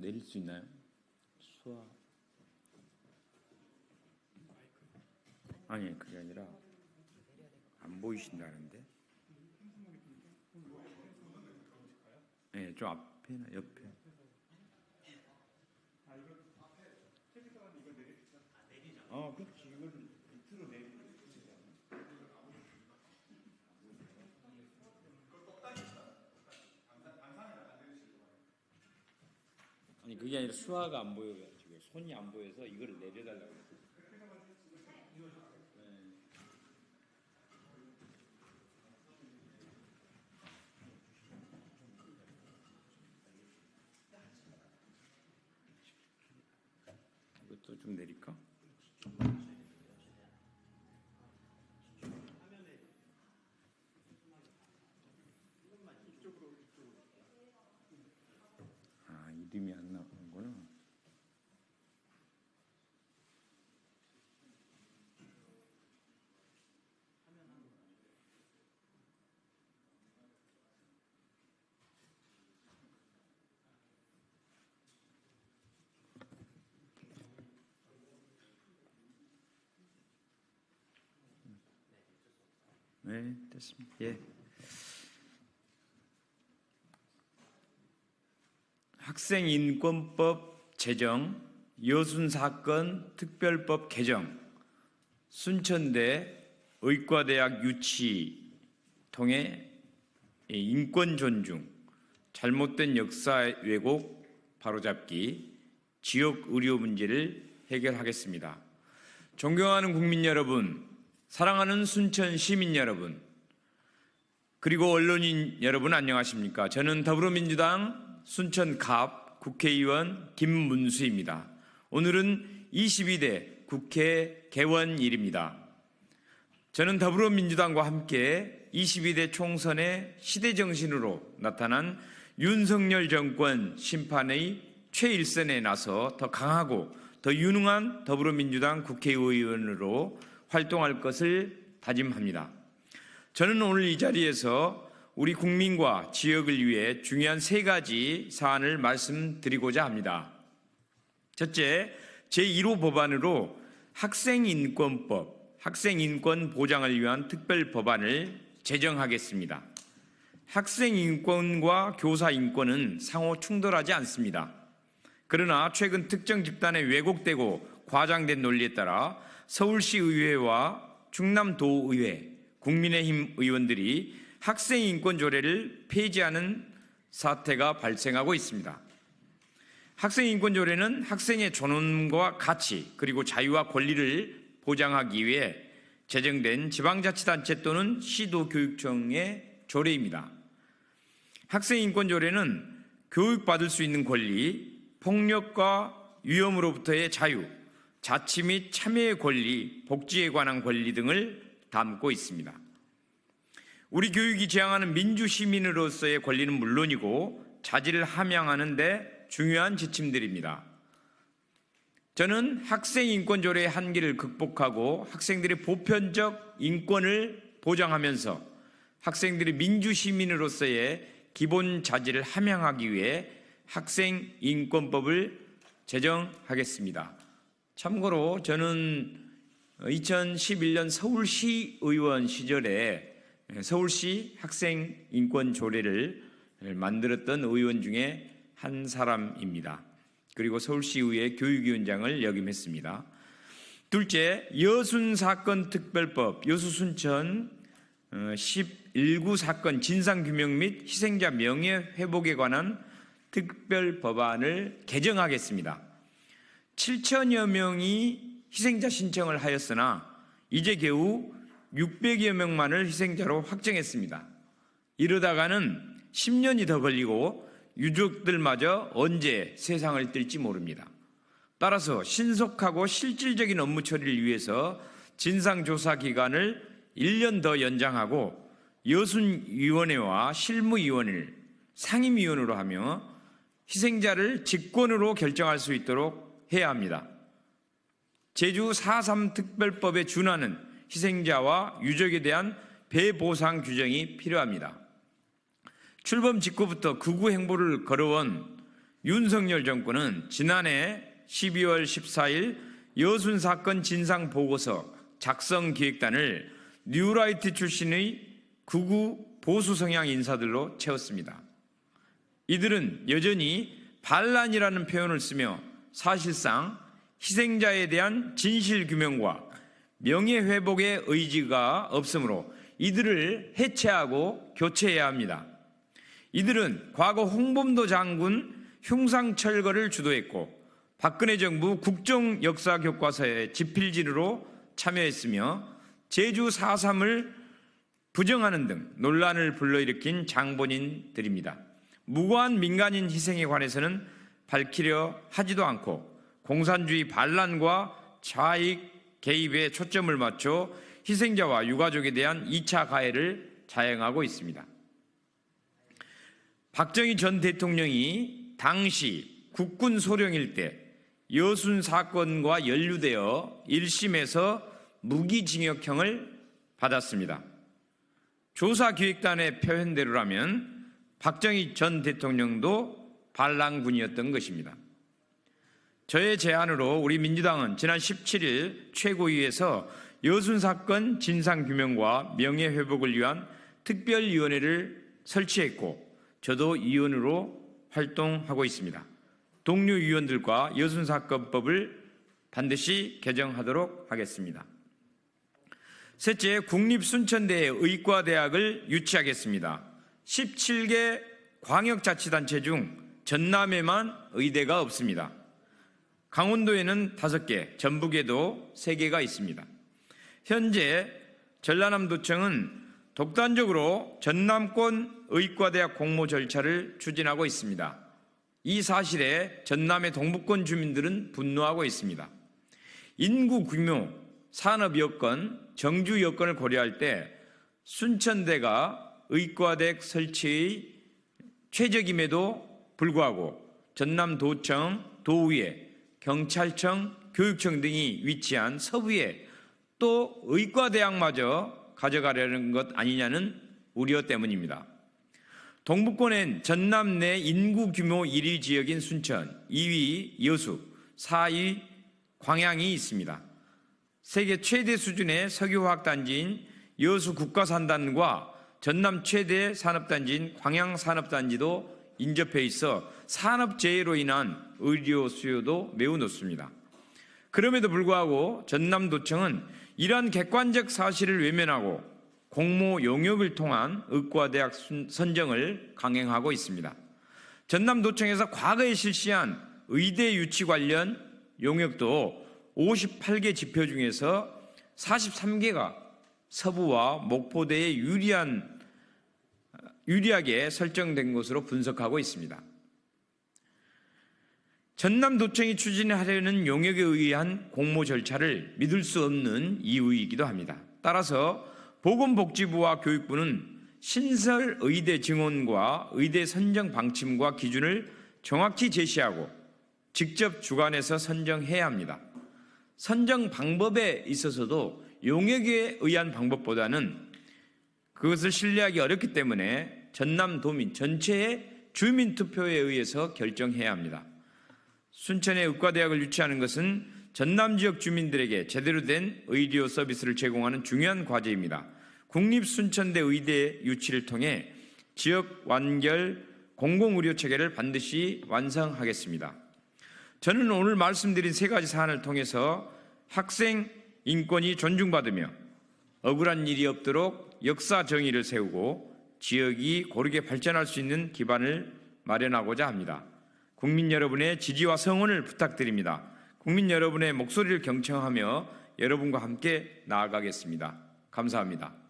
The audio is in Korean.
내릴 수 있나요? 수화. 아니 그게 아니라 안 보이신다는데. 네, 좀 앞에나 옆에. 그렇지. 이걸 밑으로 내리자. 아니 그게 아니라 수화가 안 보여요. 지금 손이 안 보여서 이걸 내려달라고. 이것도 좀 내릴까? 이름이 안 나오는구나. 네, 됐습니다. 예. 학생인권법 제정, 여순사건 특별법 개정, 순천대 의과대학 유치 통해 인권 존중, 잘못된 역사 왜곡 바로잡기, 지역 의료 문제를 해결하겠습니다. 존경하는 국민 여러분, 사랑하는 순천 시민 여러분, 그리고 언론인 여러분 안녕하십니까? 저는 더불어민주당 순천갑 국회의원 김문수입니다. 오늘은 22대 국회 개원일입니다. 저는 더불어민주당과 함께 22대 총선의 시대정신으로 나타난 윤석열 정권 심판의 최일선에 나서 더 강하고 더 유능한 더불어민주당 국회의원으로 활동할 것을 다짐합니다. 저는 오늘 이 자리에서 우리 국민과 지역을 위해 중요한 3가지 사안을 말씀드리고자 합니다. 첫째, 제1호 법안으로 학생인권법, 학생인권 보장을 위한 특별법안을 제정하겠습니다. 학생인권과 교사인권은 상호 충돌하지 않습니다. 그러나 최근 특정 집단에 왜곡되고 과장된 논리에 따라 서울시의회와 충남도의회, 국민의힘 의원들이 학생인권 조례를 폐지하는 사태가 발생하고 있습니다. 학생인권 조례는 학생의 존엄과 가치 그리고 자유와 권리를 보장하기 위해 제정된 지방자치단체 또는 시도교육청의 조례입니다. 학생인권 조례는 교육받을 수 있는 권리, 폭력과 위험으로부터의 자유, 자치 및 참여의 권리, 복지에 관한 권리 등을 담고 있습니다. 우리 교육이 지향하는 민주시민으로서의 권리는 물론이고 자질을 함양하는 데 중요한 지침들입니다. 저는 학생인권조례의 한계를 극복하고 학생들의 보편적 인권을 보장하면서 학생들이 민주시민으로서의 기본 자질을 함양하기 위해 학생인권법을 제정하겠습니다. 참고로 저는 2011년 서울시의원 시절에 서울시 학생인권조례를 만들었던 의원 중에 한 사람입니다. 그리고 서울시의회 교육위원장을 역임했습니다. 둘째, 여순사건 특별법, 여수순천 11구 사건 진상규명 및 희생자 명예회복에 관한 특별법안을 개정하겠습니다. 7천여 명이 희생자 신청을 하였으나 이제 겨우 600여 명만을 희생자로 확정했습니다. 이러다가는 10년이 더 걸리고 유족들마저 언제 세상을 뜰지 모릅니다. 따라서 신속하고 실질적인 업무 처리를 위해서 진상조사 기간을 1년 더 연장하고 여순위원회와 실무위원회를 상임위원으로 하며 희생자를 직권으로 결정할 수 있도록 해야 합니다. 제주 4.3 특별법에 준하는 희생자와 유족에 대한 배보상 규정이 필요합니다. 출범 직후부터 극우 행보를 걸어온 윤석열 정권은 지난해 12월 14일 여순 사건 진상 보고서 작성 기획단을 뉴라이트 출신의 극우 보수 성향 인사들로 채웠습니다. 이들은 여전히 반란이라는 표현을 쓰며 사실상 희생자에 대한 진실 규명과 명예회복의 의지가 없으므로 이들을 해체하고 교체해야 합니다. 이들은 과거 홍범도 장군 흉상철거를 주도했고 박근혜 정부 국정역사교과서에 집필진으로 참여했으며 제주 4.3을 부정하는 등 논란을 불러일으킨 장본인들입니다. 무고한 민간인 희생에 관해서는 밝히려 하지도 않고 공산주의 반란과 좌익 개입에 초점을 맞춰 희생자와 유가족에 대한 2차 가해를 자행하고 있습니다. 박정희 전 대통령이 당시 국군 소령일 때 여순 사건과 연루되어 1심에서 무기징역형을 받았습니다. 조사기획단의 표현대로라면 박정희 전 대통령도 반란군이었던 것입니다. 저의 제안으로 우리 민주당은 지난 17일 최고위에서 여순 사건 진상규명과 명예회복을 위한 특별위원회를 설치했고 저도 위원으로 활동하고 있습니다. 동료 위원들과 여순사건법을 반드시 개정하도록 하겠습니다. 셋째, 국립순천대에 의과대학을 유치하겠습니다. 17개 광역자치단체 중 전남에만 의대가 없습니다. 강원도에는 5개, 전북에도 3개가 있습니다. 현재 전라남도청은 독단적으로 전남권 의과대학 공모 절차를 추진하고 있습니다. 이 사실에 전남의 동부권 주민들은 분노하고 있습니다. 인구 규모, 산업 여건, 정주 여건을 고려할 때 순천대가 의과대학 설치의 최적임에도 불구하고 전남도청, 도의회, 경찰청, 교육청 등이 위치한 서부에 또 의과대학마저 가져가려는 것 아니냐는 우려 때문입니다. 동부권엔 전남 내 인구 규모 1위 지역인 순천, 2위 여수, 4위 광양이 있습니다. 세계 최대 수준의 석유화학단지인 여수 국가산단과 전남 최대 산업단지인 광양산업단지도 인접해 있어 산업재해로 인한 의료 수요도 매우 높습니다. 그럼에도 불구하고 전남도청은 이러한 객관적 사실을 외면하고 공모 용역을 통한 의과대학 선정을 강행하고 있습니다. 전남도청에서 과거에 실시한 의대 유치 관련 용역도 58개 지표 중에서 43개가 서부와 목포대에 유리하게 설정된 것으로 분석하고 있습니다. 전남도청이 추진하려는 용역에 의한 공모 절차를 믿을 수 없는 이유이기도 합니다. 따라서 보건복지부와 교육부는 신설 의대 증원과 의대 선정 방침과 기준을 정확히 제시하고 직접 주관해서 선정해야 합니다. 선정 방법에 있어서도 용역에 의한 방법보다는 그것을 신뢰하기 어렵기 때문에 전남도민 전체의 주민투표에 의해서 결정해야 합니다. 순천에 의과대학을 유치하는 것은 전남 지역 주민들에게 제대로 된 의료 서비스를 제공하는 중요한 과제입니다. 국립순천대 의대 유치를 통해 지역 완결 공공의료 체계를 반드시 완성하겠습니다. 저는 오늘 말씀드린 3가지 사안을 통해서 학생 인권이 존중받으며 억울한 일이 없도록 역사 정의를 세우고 지역이 고르게 발전할 수 있는 기반을 마련하고자 합니다. 국민 여러분의 지지와 성원을 부탁드립니다. 국민 여러분의 목소리를 경청하며 여러분과 함께 나아가겠습니다. 감사합니다.